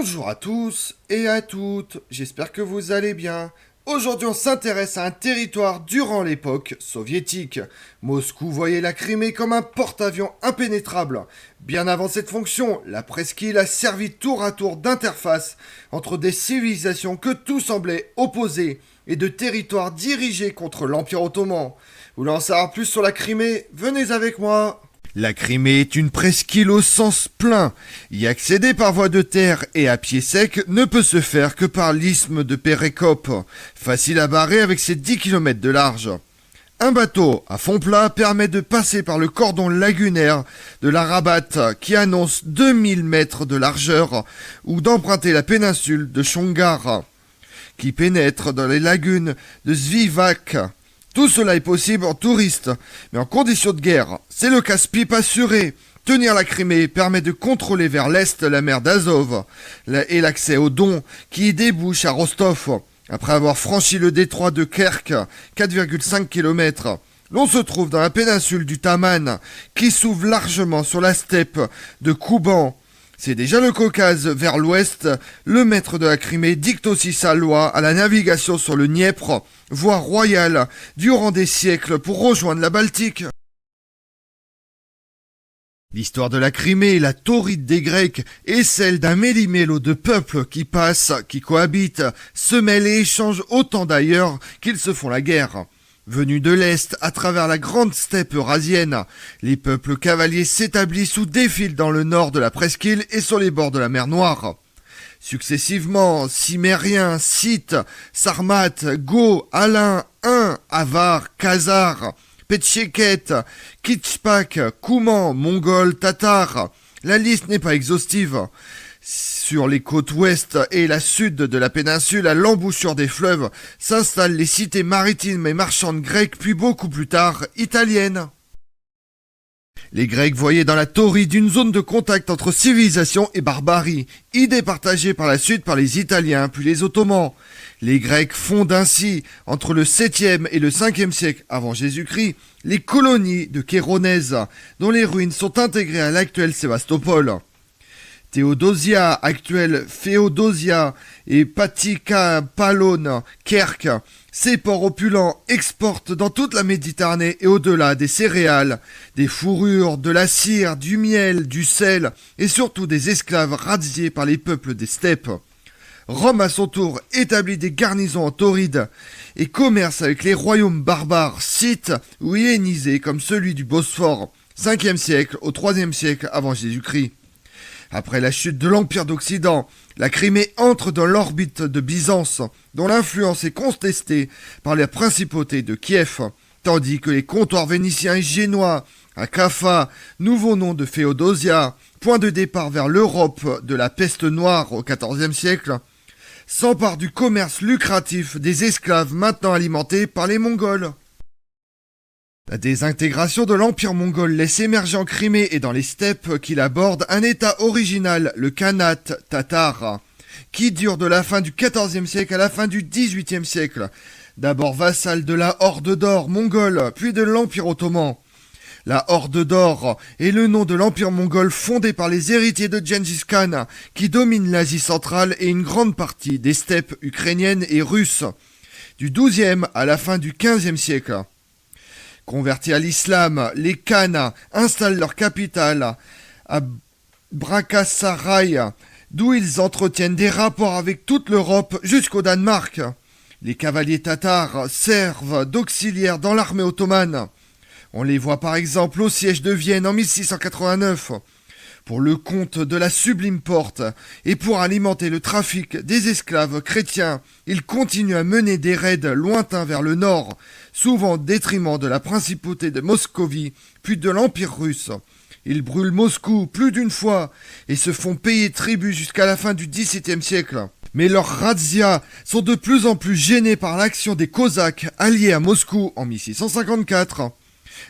Bonjour à tous et à toutes, j'espère que vous allez bien. Aujourd'hui on s'intéresse à un territoire durant l'époque soviétique. Moscou voyait la Crimée comme un porte-avions impénétrable. Bien avant cette fonction, la presqu'île a servi tour à tour d'interface entre des civilisations que tout semblait opposer et de territoires dirigés contre l'Empire ottoman. Vous voulez en savoir plus sur la Crimée? Venez avec moi. La Crimée est une presqu'île au sens plein. Y accéder par voie de terre et à pied sec ne peut se faire que par l'isthme de Perekop, facile à barrer avec ses 10 km de large. Un bateau à fond plat permet de passer par le cordon lagunaire de la Rabat qui annonce 2000 mètres de largeur ou d'emprunter la péninsule de Chongar qui pénètre dans les lagunes de Svivac. Tout cela est possible en touriste, mais en condition de guerre. C'est le casse-pipe assuré. Tenir la Crimée permet de contrôler vers l'est la mer d'Azov et l'accès au Don qui y débouche à Rostov. Après avoir franchi le détroit de Kerk, 4,5 km, l'on se trouve dans la péninsule du Taman qui s'ouvre largement sur la steppe de Kouban. C'est déjà le Caucase vers l'ouest. Le maître de la Crimée dicte aussi sa loi à la navigation sur le Dniepr, voie royale, durant des siècles pour rejoindre la Baltique. L'histoire de la Crimée, la tauride des Grecs, est celle d'un méli-mélo de peuples qui passent, qui cohabitent, se mêlent et échangent autant d'ailleurs qu'ils se font la guerre. Venus de l'Est, à travers la grande steppe eurasienne, les peuples cavaliers s'établissent ou défilent dans le nord de la presqu'île et sur les bords de la mer Noire. Successivement, Cimériens, Scythes, Sarmates, Goths, Alains, Huns, Avars, Khazars, Petchékètes, Kitchpak, Koumans, Mongols, Tatars. La liste n'est pas exhaustive. Sur les côtes ouest et la sud de la péninsule, à l'embouchure des fleuves, s'installent les cités maritimes et marchandes grecques, puis beaucoup plus tard, italiennes. Les Grecs voyaient dans la tauride une zone de contact entre civilisation et barbarie, idée partagée par la suite par les Italiens puis les Ottomans. Les Grecs fondent ainsi, entre le 7e et le 5e siècle avant Jésus-Christ, les colonies de Kéronèse, dont les ruines sont intégrées à l'actuel Sébastopol. Théodosia, actuelle Féodosia, et Patikapalone, Kerk, ces ports opulents exportent dans toute la Méditerranée et au-delà des céréales, des fourrures, de la cire, du miel, du sel et surtout des esclaves razziés par les peuples des steppes. Rome à son tour établit des garnisons en tauride et commerce avec les royaumes barbares, scythes ou hellénisés comme celui du Bosphore, 5e siècle au 3e siècle avant Jésus-Christ. Après la chute de l'Empire d'Occident, la Crimée entre dans l'orbite de Byzance, dont l'influence est contestée par la principauté de Kiev, tandis que les comptoirs vénitiens et génois, à Kaffa, nouveau nom de Féodosia, point de départ vers l'Europe de la peste noire au XIVe siècle, s'emparent du commerce lucratif des esclaves maintenant alimentés par les Mongols. La désintégration de l'Empire mongol laisse émerger en Crimée et dans les steppes qui l'abordent un état original, le Khanat tatar, qui dure de la fin du XIVe siècle à la fin du XVIIIe siècle. D'abord vassal de la Horde d'Or mongole, puis de l'Empire ottoman. La Horde d'Or est le nom de l'Empire mongol fondé par les héritiers de Gengis Khan, qui domine l'Asie centrale et une grande partie des steppes ukrainiennes et russes, du XIIe à la fin du XVe siècle. Convertis à l'islam, les Khans installent leur capitale à Brakhasaray, d'où ils entretiennent des rapports avec toute l'Europe jusqu'au Danemark. Les cavaliers tatars servent d'auxiliaires dans l'armée ottomane. On les voit par exemple au siège de Vienne en 1689, pour le compte de la Sublime Porte et pour alimenter le trafic des esclaves chrétiens. Ils continuent à mener des raids lointains vers le nord, souvent au détriment de la principauté de Moscovie, puis de l'Empire russe. Ils brûlent Moscou plus d'une fois et se font payer tribut jusqu'à la fin du XVIIe siècle. Mais leurs razzias sont de plus en plus gênés par l'action des Cosaques alliés à Moscou en 1654.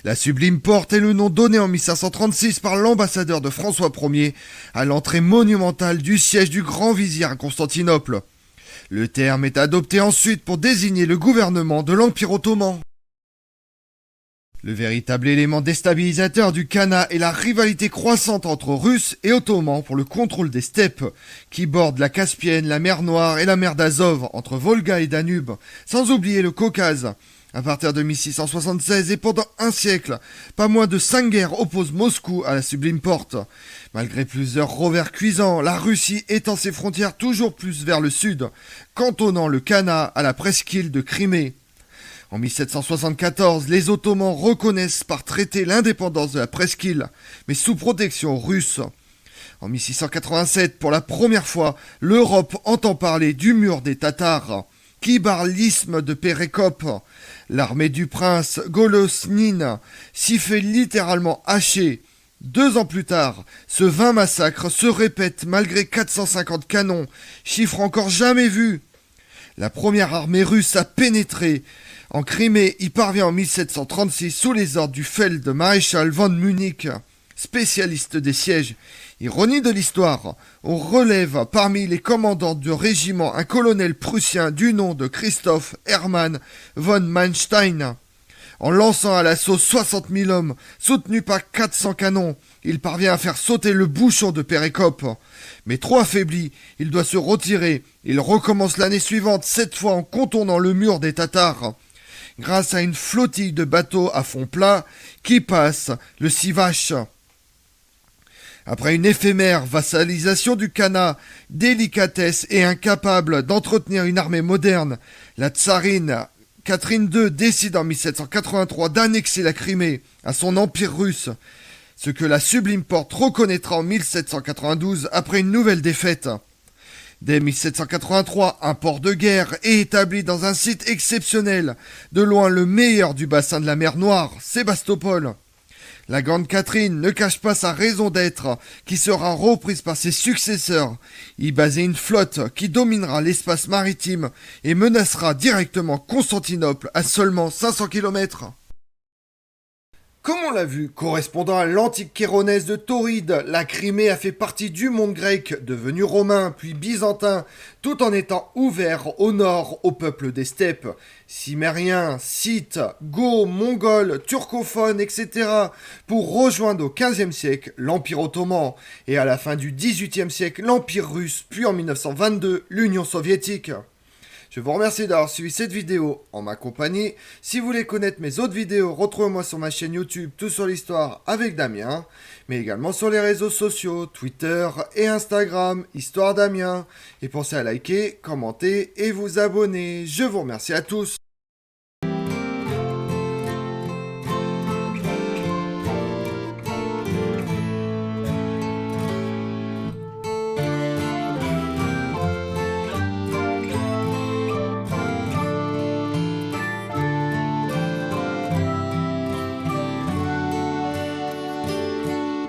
La Sublime Porte est le nom donné en 1536 par l'ambassadeur de François Ier à l'entrée monumentale du siège du grand vizir à Constantinople. Le terme est adopté ensuite pour désigner le gouvernement de l'Empire ottoman. Le véritable élément déstabilisateur du Khanat est la rivalité croissante entre Russes et Ottomans pour le contrôle des steppes, qui bordent la Caspienne, la mer Noire et la mer d'Azov, entre Volga et Danube, sans oublier le Caucase. À partir de 1676 et pendant un siècle, pas moins de 5 guerres opposent Moscou à la Sublime Porte. Malgré plusieurs revers cuisants, la Russie étend ses frontières toujours plus vers le sud, cantonnant le Khanat à la presqu'île de Crimée. En 1774, les Ottomans reconnaissent par traité l'indépendance de la presqu'île, mais sous protection russe. En 1687, pour la première fois, l'Europe entend parler du mur des Tatars, qui barre l'isthme de Pérékop. L'armée du prince Golosnine s'y fait littéralement hacher. 2 ans plus tard, ce 20 massacre se répète malgré 450 canons, chiffre encore jamais vu. La première armée russe a pénétré en Crimée, y parvient en 1736 sous les ordres du Feld-maréchal von Münnich, spécialiste des sièges. Ironie de l'histoire, on relève parmi les commandants du régiment un colonel prussien du nom de Christoph Hermann von Manstein. En lançant à l'assaut 60 000 hommes, soutenus par 400 canons, il parvient à faire sauter le bouchon de Pérékop. Mais trop affaibli, il doit se retirer. Il recommence l'année suivante, cette fois en contournant le mur des Tatars, grâce à une flottille de bateaux à fond plat qui passe le Sivash. Après une éphémère vassalisation du Khanat, délicatesse et incapable d'entretenir une armée moderne, la tsarine Catherine II décide en 1783 d'annexer la Crimée à son empire russe, ce que la Sublime Porte reconnaîtra en 1792 après une nouvelle défaite. Dès 1783, un port de guerre est établi dans un site exceptionnel, de loin le meilleur du bassin de la mer Noire, Sébastopol. La Grande Catherine ne cache pas sa raison d'être, qui sera reprise par ses successeurs, y baser une flotte qui dominera l'espace maritime et menacera directement Constantinople à seulement 500 km. Comme on l'a vu, correspondant à l'antique Chéronèse de Tauride, la Crimée a fait partie du monde grec, devenu romain puis byzantin, tout en étant ouvert au nord aux peuples des steppes, cimériens, scythes, goths, mongols, turcophones, etc., pour rejoindre au XVe siècle l'Empire ottoman, et à la fin du XVIIIe siècle l'Empire russe, puis en 1922 l'Union soviétique. Je vous remercie d'avoir suivi cette vidéo en ma compagnie. Si vous voulez connaître mes autres vidéos, retrouvez-moi sur ma chaîne YouTube Tout sur l'Histoire avec Damien, mais également sur les réseaux sociaux, Twitter et Instagram, Histoire Damien. Et pensez à liker, commenter et vous abonner. Je vous remercie à tous.